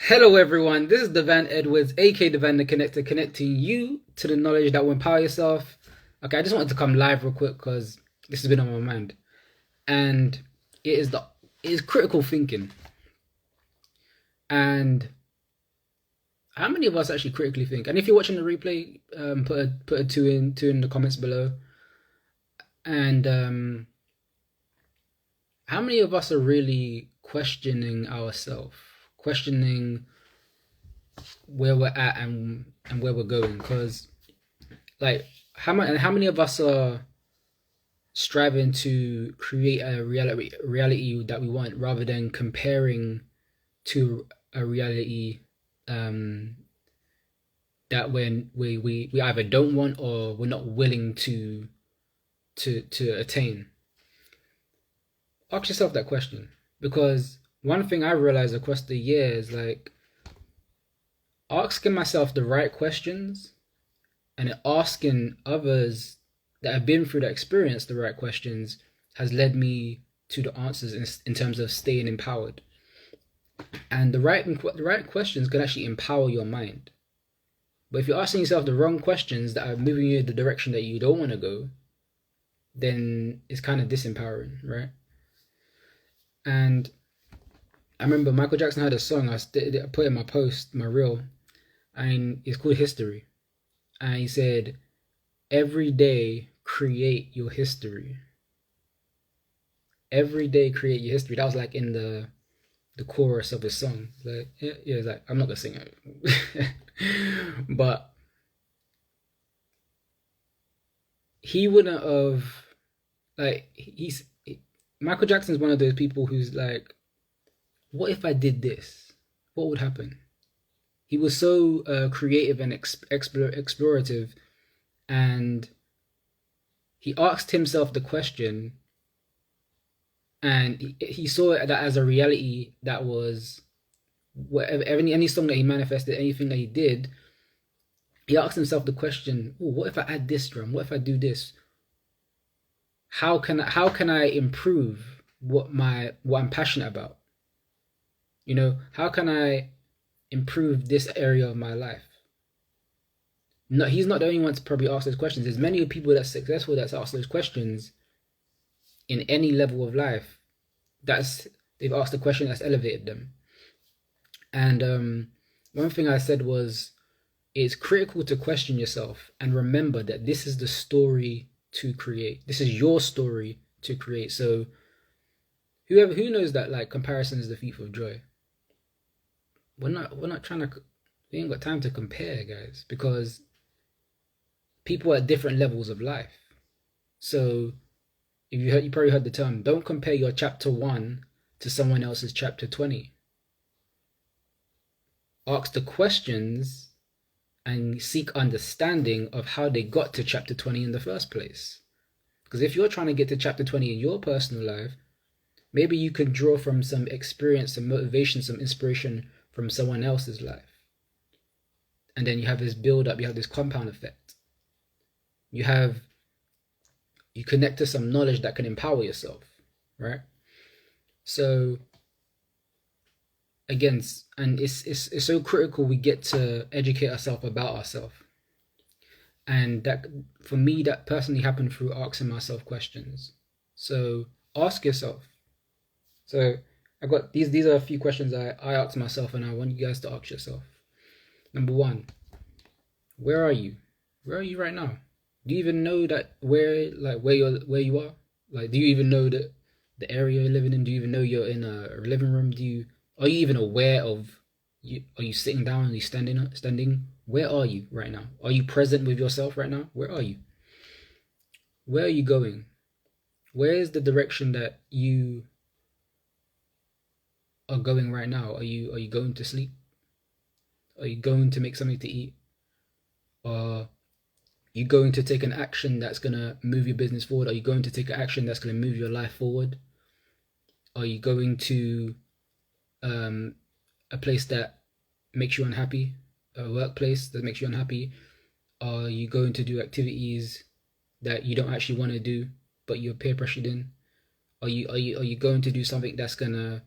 Hello, everyone. This is Devan Edwards, aka Devan the Connector, connecting you to the knowledge that will empower yourself. Okay, I just wanted to come live real quick because this has been on my mind, and it is the it is critical thinking. And how many of us actually critically think? And if you're watching the replay, put a two in the comments below. And how many of us are really questioning ourselves, questioning where we're at and where we're going? Because like how many of us are striving to create a reality that we want rather than comparing to a reality um that when we either don't want or we're not willing to attain. Ask yourself that question, because one thing I realized across the years, like, asking myself the right questions and asking others that have been through that experience the right questions has led me to the answers in terms of staying empowered. And the right questions can actually empower your mind. But if you're asking yourself the wrong questions that are moving you in the direction that you don't want to go, then it's kind of disempowering, right? And I remember Michael Jackson had a song I put in my post, my reel, and it's called History. And he said, "Every day create your history. Every day create your history." That was like in the chorus of his song. Like, yeah, it's like, I'm not gonna sing it, but he wouldn't have, like, Michael Jackson's one of those people who's like, what if I did this? What would happen? He was so creative and explorative, and he asked himself the question, and he saw that as a reality that was whatever, any song that he manifested, anything that he did. He asked himself the question, "Oh, what if I add this drum? What if I do this? How can I improve what I'm passionate about? How can I improve this area of my life?" No, he's not the only one to probably ask those questions. There's many people that's successful that's asked those questions in any level of life. That's They've asked a question that's elevated them. And one thing I said was, it's critical to question yourself and remember that this is the story to create. This is your story to create. So who knows that, like, comparison is the thief of joy. We're not trying to We ain't got time to compare, guys, because people are at different levels of life. So if you probably heard the term, don't compare your chapter 1 to someone else's chapter 20. Ask the questions and seek understanding of how they got to chapter 20 in the first place. Because if you're trying to get to chapter 20 in your personal life, maybe you could draw from some experience, some motivation, some inspiration from someone else's life. And then you have this build up, you have this compound effect. You connect to some knowledge that can empower yourself, right? So again, and it's so critical we get to educate ourselves about ourselves. And that, for me, that personally happened through asking myself questions. So ask yourself. So I got these are a few questions I asked myself, and I want you guys to ask yourself. Number one, where are you? Where are you right now? Do you even know that where you are? Like, do you even know the area you're living in? Do you even know you're in a living room? Are you even aware of you? Are you sitting down? Are you standing? Where are you right now? Are you present with yourself right now? Where are you? Where are you going? Where is the direction that you are going right now? Are you going to sleep? Are you going to make something to eat? Are you going to take an action that's going to move your business forward? Are you going to take an action that's going to move your life forward? Are you going to a place that makes you unhappy, a workplace that makes you unhappy? Are you going to do activities that you don't actually want to do, but you're peer pressured in? Are you going to do something that's gonna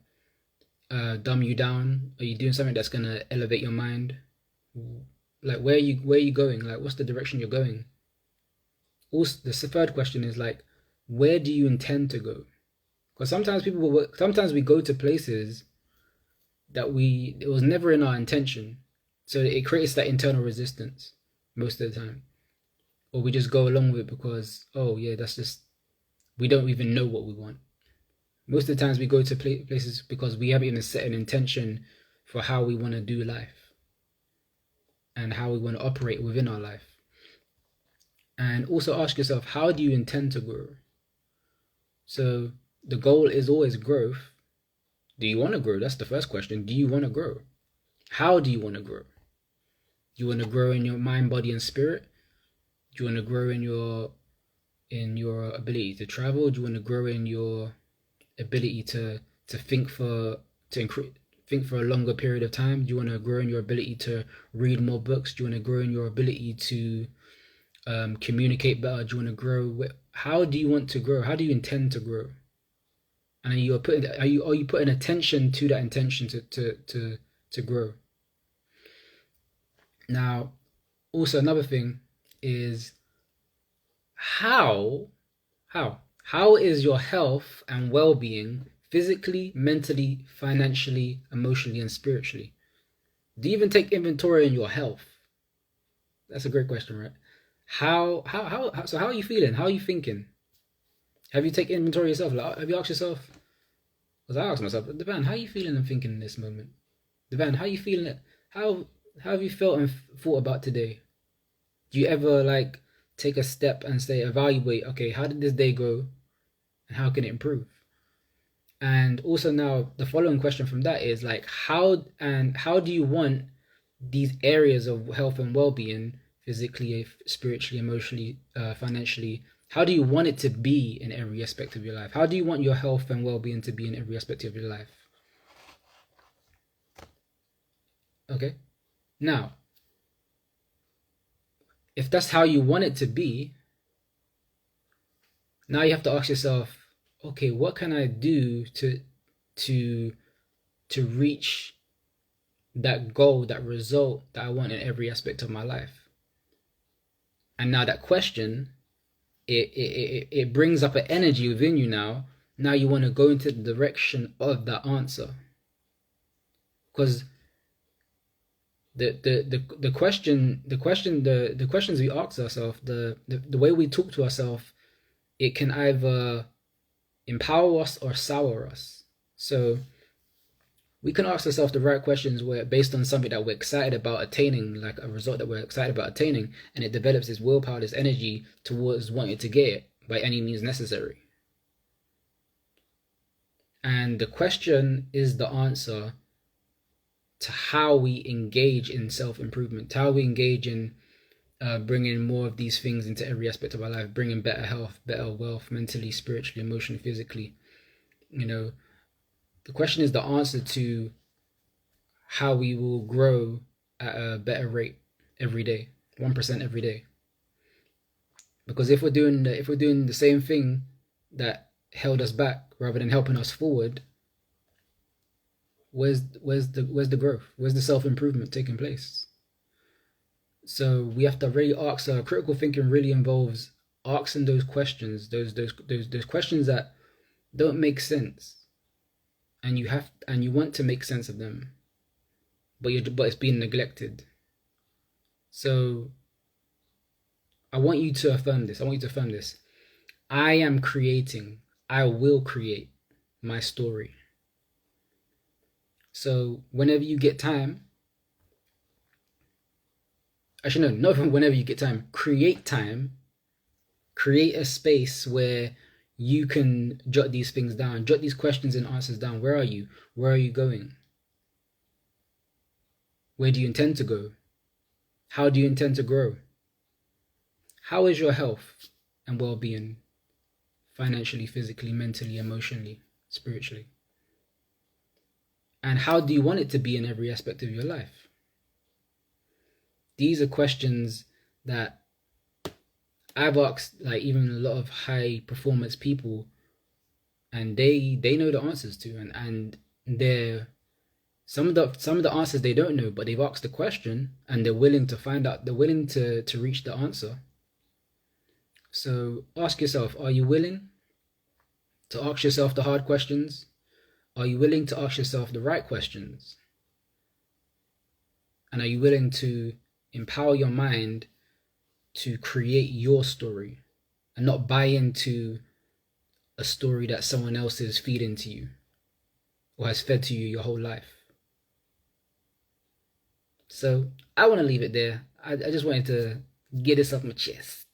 dumb you down? Are you doing something that's gonna elevate your mind? Like where are you going? Like what's the direction you're going? Also, the third question is like, where do you intend to go? Because sometimes we go to places that it was never in our intention, so it creates that internal resistance most of the time, or we just go along with it because, oh yeah, that's just, we don't even know what we want. Most of the times we go to places because we haven't even set an intention for how we want to do life and how we want to operate within our life. And also ask yourself, how do you intend to grow? So the goal is always growth. Do you want to grow? That's the first question. Do you want to grow? How do you want to grow? Do you want to grow in your mind, body, and spirit? Do you want to grow in your ability to travel? Do you want to grow in your ability to think for a longer period of time? Do you want to grow in your ability to read more books? Do you want to grow in your ability to communicate better? Do you want to grow? How do you want to grow? How do you intend to grow? And are you putting attention to that intention to grow? Now, also another thing is how is your health and well-being physically, mentally, financially, emotionally, and spiritually? Do you even take inventory in your health? That's a great question, right? So how are you feeling? How are you thinking? Have you taken inventory yourself? Like, have you asked yourself? Because I asked myself, Devan, how are you feeling and thinking in this moment? Devan, how are you feeling? How have you felt and thought about today? Do you ever like take a step and say, evaluate, okay, how did this day go and how can it improve? And also now the following question from that is like, how do you want these areas of health and well-being, physically, spiritually, emotionally, financially, how do you want it to be in every aspect of your life? How do you want your health and well-being to be in every aspect of your life? Okay. Now, if that's how you want it to be, now you have to ask yourself, okay, what can I do to reach that goal, that result that I want in every aspect of my life? And now that question, it brings up an energy within you now. Now you want to go into the direction of that answer. Because the questions we ask ourselves, the way we talk to ourselves, it can either empower us or sour us. So we can ask ourselves the right questions where based on something that we're excited about attaining, like a result that we're excited about attaining, and it develops this willpower, this energy towards wanting to get it by any means necessary. And the question is the answer to how we engage in self-improvement, how we engage in bringing more of these things into every aspect of our life, bringing better health, better wealth, mentally, spiritually, emotionally, physically. You know, the question is the answer to how we will grow at a better rate every day, 1% every day. Because if we're doing the same thing that held us back rather than helping us forward, where's the growth? Where's the self-improvement taking place? So we have to really ask. Critical thinking really involves asking those questions, those questions that don't make sense, and you want to make sense of them, but it's being neglected. So I want you to affirm this. I am creating. I will create my story. So whenever you get time, actually no, not even whenever you get time, create time, create a space where you can jot these things down, jot these questions and answers down. Where are you? Where are you going? Where do you intend to go? How do you intend to grow? How is your health and well-being? Financially, physically, mentally, emotionally, spiritually. And how do you want it to be in every aspect of your life? These are questions that I've asked, like, even a lot of high performance people, and they know the answers to, and they're Some of the answers they don't know, but they've asked the question and they're willing to find out. They're willing to reach the answer. So ask yourself: Are you willing to ask yourself the hard questions? Are you willing to ask yourself the right questions? And are you willing to empower your mind to create your story and not buy into a story that someone else is feeding to you or has fed to you your whole life? So I want to leave it there. I just wanted to get this off my chest.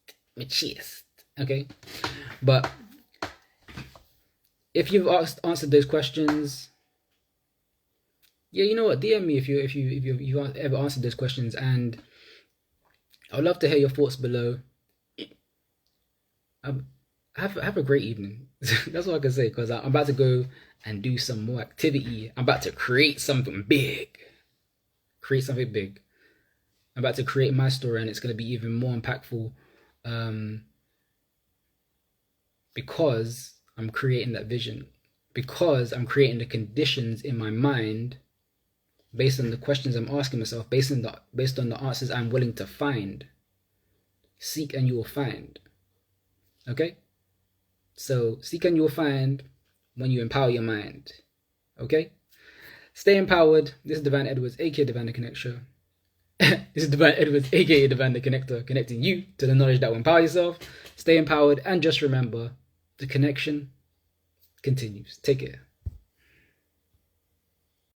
Okay? But if you've answered those questions, yeah, you know what? DM me if you've ever answered those questions, and I'd love to hear your thoughts below. Have a great evening. That's all I can say, because I'm about to go and do some more activity. I'm about to create something big. I'm about to create my story, and it's going to be even more impactful, because I'm creating that vision, because I'm creating the conditions in my mind based on the questions I'm asking myself, based on the answers I'm willing to find. Seek and you will find. Okay? So seek and you will find when you empower your mind. Okay? Stay empowered. This is Divine Edwards, aka Divine the Connector. This is Divine Edwards, aka Divine the Connector, connecting you to the knowledge that will empower yourself. Stay empowered, and just remember, the connection continues. Take care.